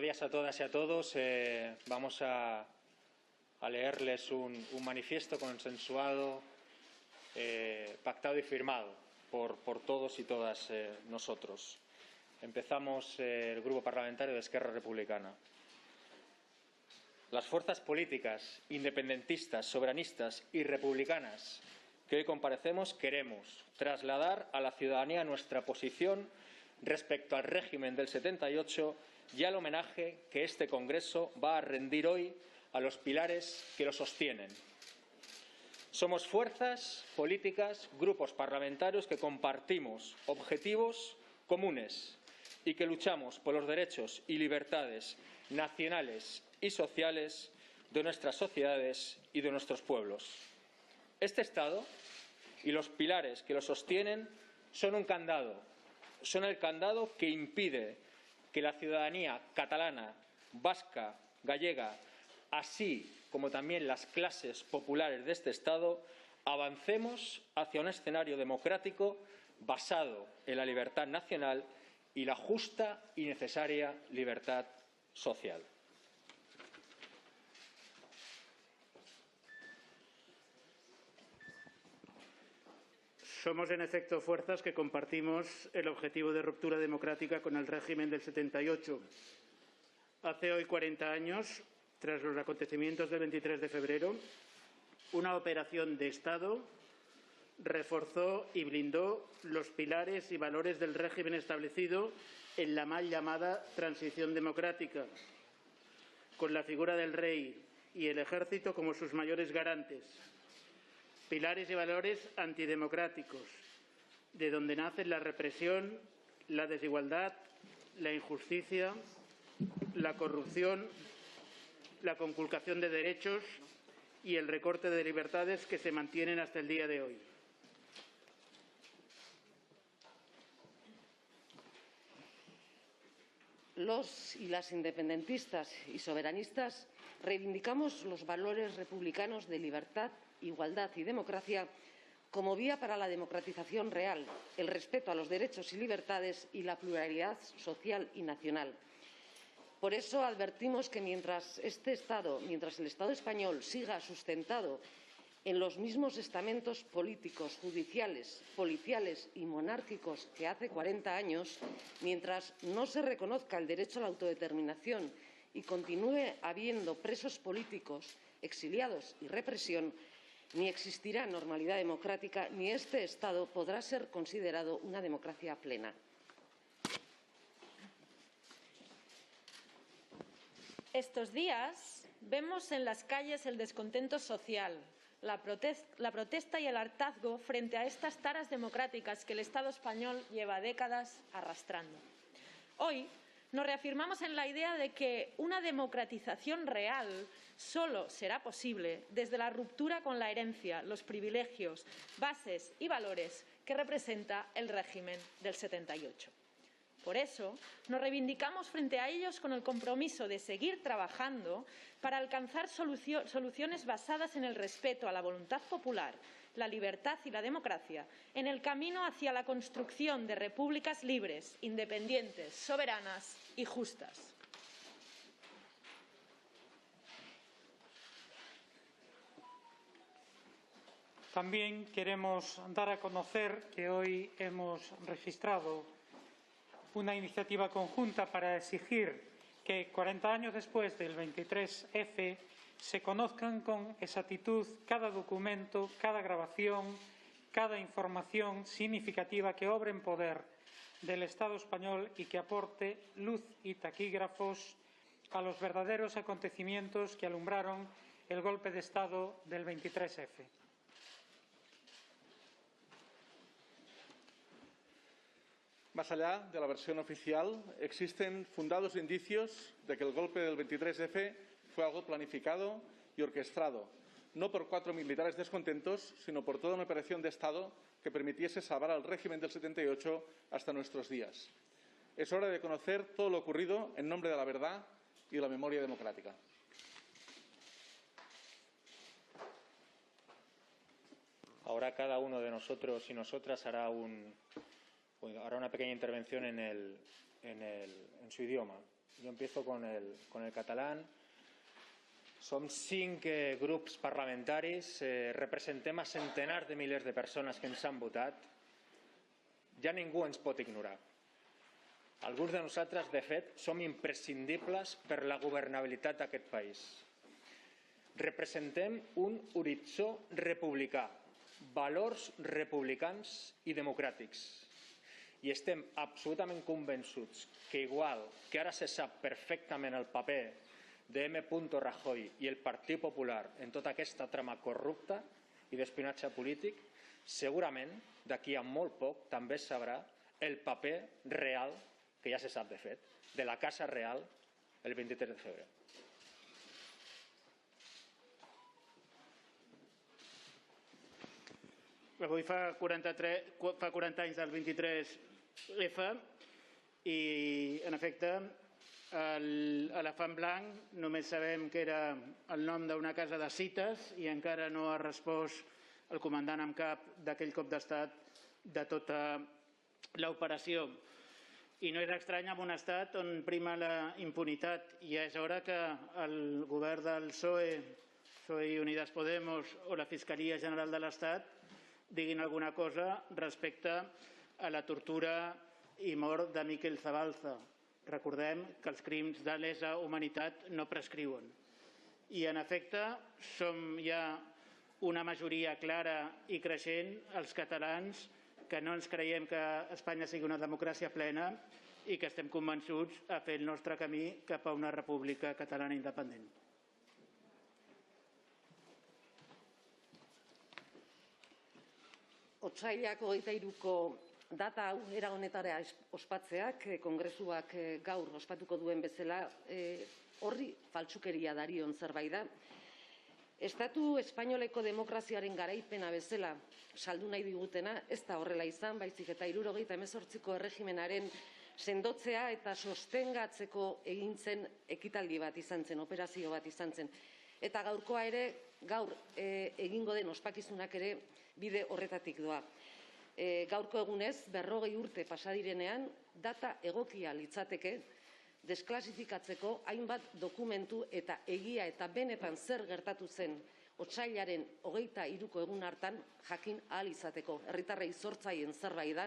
días a todas y a todos. Vamos a leerles un manifiesto consensuado, pactado y firmado por todos y todas nosotros. Empezamos el Grupo Parlamentario de Esquerra Republicana. Las fuerzas políticas independentistas, soberanistas y republicanas que hoy comparecemos queremos trasladar a la ciudadanía nuestra posición respecto al régimen del 78 y al homenaje que este Congreso va a rendir hoy a los pilares que lo sostienen. Somos fuerzas políticas, grupos parlamentarios que compartimos objetivos comunes y que luchamos por los derechos y libertades nacionales y sociales de nuestras sociedades y de nuestros pueblos. Este Estado y los pilares que lo sostienen son un candado, son el candado que impide que la ciudadanía catalana, vasca, gallega, así como también las clases populares de este Estado, avancemos hacia un escenario democrático basado en la libertad nacional y la justa y necesaria libertad social. Somos, en efecto, fuerzas que compartimos el objetivo de ruptura democrática con el régimen del 78. Hace hoy 40 años, tras los acontecimientos del 23 de febrero, una operación de Estado reforzó y blindó los pilares y valores del régimen establecido en la mal llamada transición democrática, con la figura del rey y el ejército como sus mayores garantes. Pilares y valores antidemocráticos, de donde nacen la represión, la desigualdad, la injusticia, la corrupción, la conculcación de derechos y el recorte de libertades que se mantienen hasta el día de hoy. Los y las independentistas y soberanistas reivindicamos los valores republicanos de libertad, igualdad y democracia como vía para la democratización real, el respeto a los derechos y libertades y la pluralidad social y nacional. Por eso advertimos que mientras el Estado español siga sustentado en los mismos estamentos políticos, judiciales, policiales y monárquicos que hace 40 años, mientras no se reconozca el derecho a la autodeterminación y continúe habiendo presos políticos, exiliados y represión, ni existirá normalidad democrática ni este Estado podrá ser considerado una democracia plena. Estos días vemos en las calles el descontento social, la protesta y el hartazgo frente a estas taras democráticas que el Estado español lleva décadas arrastrando. Hoy nos reafirmamos en la idea de que una democratización real solo será posible desde la ruptura con la herencia, los privilegios, bases y valores que representa el régimen del 78. Por eso, nos reivindicamos frente a ellos con el compromiso de seguir trabajando para alcanzar soluciones basadas en el respeto a la voluntad popular, la libertad y la democracia, en el camino hacia la construcción de repúblicas libres, independientes, soberanas y justas. También queremos dar a conocer que hoy hemos registrado una iniciativa conjunta para exigir que 40 años después del 23F se conozcan con exactitud cada documento, cada grabación, cada información significativa que obre en poder del Estado español y que aporte luz y taquígrafos a los verdaderos acontecimientos que alumbraron el golpe de Estado del 23F. Más allá de la versión oficial, existen fundados indicios de que el golpe del 23F fue algo planificado y orquestado, no por 4 militares descontentos, sino por toda una operación de Estado que permitiese salvar al régimen del 78 hasta nuestros días. Es hora de conocer todo lo ocurrido en nombre de la verdad y la memoria democrática. Ahora cada uno de nosotros y nosotras hará una pequeña intervención en su idioma. Yo empiezo con el catalán. Som 5 grups parlamentaris, representem a centenars de milers de persones que ens han votat. Ja ningú ens pot ignorar. Alguns de nosaltres, de fet, som imprescindibles per la governabilitat d'aquest país. Representem un horitzó republicà, valors republicans i democràtics. I estem absolutament convençuts que, igual que ara se sap perfectament el paper de M. Rajoy i el Partit Popular en tota aquesta trama corrupta i d'espionatge polític, segurament d'aquí a molt poc també es sabrà el paper real, que ja se sap de fet, de la Casa Real el 23 de febrer. Avui fa 40 anys del 23F i, en efecte, l'elefant blanc només sabem que era el nom d'una casa de cites i encara no ha respost el comandant en cap d'aquell cop d'estat de tota l'operació. I no és estrany en un estat on prima la impunitat. Ja és hora que el govern del PSOE i Unidas Podemos o la Fiscalia General de l'Estat diguin alguna cosa respecte a la tortura i mort de Miquel Zabalza. Recordem que els crims de lesa humanitat no prescriuen. I, en efecte, som ja una majoria clara i creixent, els catalans, que no ens creiem que Espanya sigui una democràcia plena i que estem convençuts a fer el nostre camí cap a una república catalana independent. Otsailak 23ko data hau era honetara ospatzeak, kongresuak gaur ospatuko duen bezala, horri faltsukeria darion zerbait da. Estatu espainoleko demokraziaren garaipena bezala saldu nahi digutena ez da horrela izan, baizik eta 78ko erregimenaren sendotzea eta sostengatzeko egintzen ekitaldi bat izan zen, operazio bat izan zen. Eta gaurkoa ere, gaur egingo den ospakizunak ere bide horretatik doa. Gaurko egunez, 40 urte pasadirenean, data egokia litzateke desklasifikatzeko hainbat dokumentu eta egia eta benetan zer gertatu zen otsailaren 23ko egun hartan jakin ahal izateko. Herritarrei zortzaien zerbait da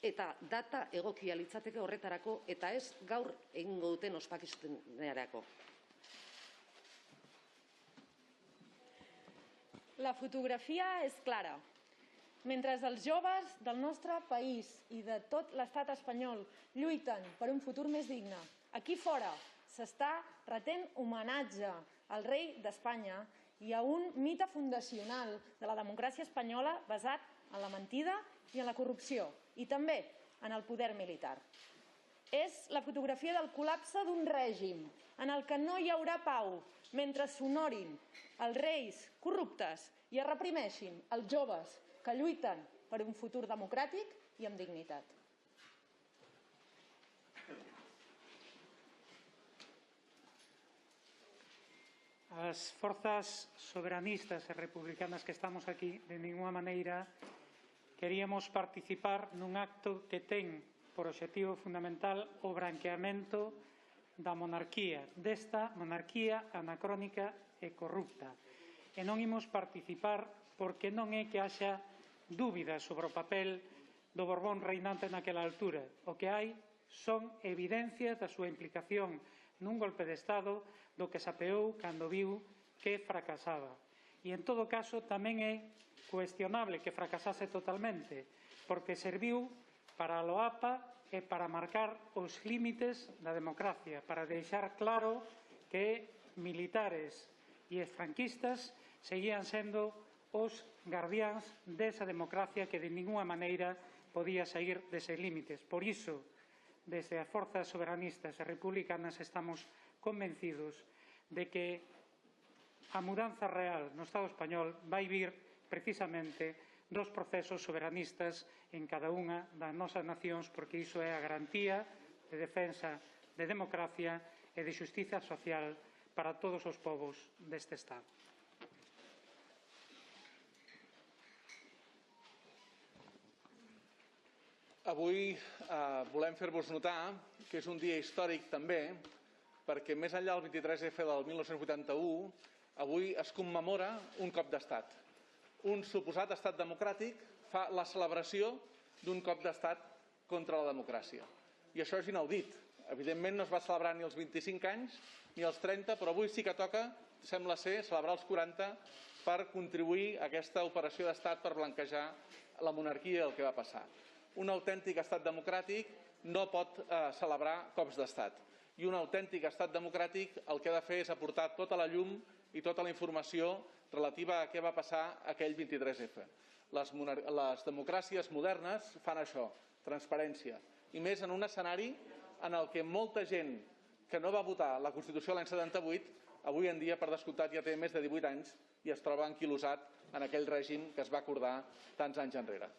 eta data egokia litzateke horretarako eta ez gaur egingo duten ospakizunerako. La fotografia és clara. Mentre els joves del nostre país i de tot l'estat espanyol lluiten per un futur més digne, aquí fora s'està retent homenatge al rei d'Espanya i a un mite fundacional de la democràcia espanyola basat en la mentida i en la corrupció, i també en el poder militar. És la fotografia del col·lapse d'un règim en el que no hi haurà pau mentre s'honorin els reis corruptes i es reprimeixin els joves que lluiten per un futur democràtic i amb dignitat. As forzas soberanistas e republicanas que estamos aquí, de ninguna maneira queríamos participar nun acto que ten por obxectivo fundamental o branqueamento da monarquía, desta monarquía anacrónica e corrupta. E non imos participar porque non é que haxa dúbidas sobre o papel do Borbón reinante naquela altura. O que hai son evidencias da súa implicación nun golpe de Estado do que sapeou cando viu que fracasaba. E, en todo caso, tamén é cuestionable que fracasase totalmente, porque serviu para a loapa e para marcar os límites da democracia, para deixar claro que militares e franquistas seguían sendo os guardiáns desa democracia que de ninguna maneira podía sair deses límites. Por iso, desde as forzas soberanistas e republicanas estamos convencidos de que a mudanza real no Estado español vai vir precisamente dos procesos soberanistas en cada unha das nosas nacións, porque iso é a garantía de defensa de democracia e de xustiza social para todos os povos deste Estado. Avui volem fer-vos notar que és un dia històric també perquè més enllà del 23F del 1981, avui es commemora un cop d'estat. Un suposat estat democràtic fa la celebració d'un cop d'estat contra la democràcia. I això és inaudit. Evidentment no es va celebrar ni els 25 anys ni els 30, però avui sí que toca, sembla ser, celebrar els 40 per contribuir a aquesta operació d'estat per blanquejar la monarquia i el que va passar. Un autèntic estat democràtic no pot celebrar cops d'estat. I un autèntic estat democràtic el que ha de fer és aportar tota la llum i tota la informació relativa a què va passar aquell 23F. Les democràcies modernes fan això, transparència. I més en un escenari en el que molta gent que no va votar la Constitució l'any 78, avui en dia, per descomptat, ja té més de 18 anys i es troba enquilosat en aquell règim que es va acordar tants anys enrere.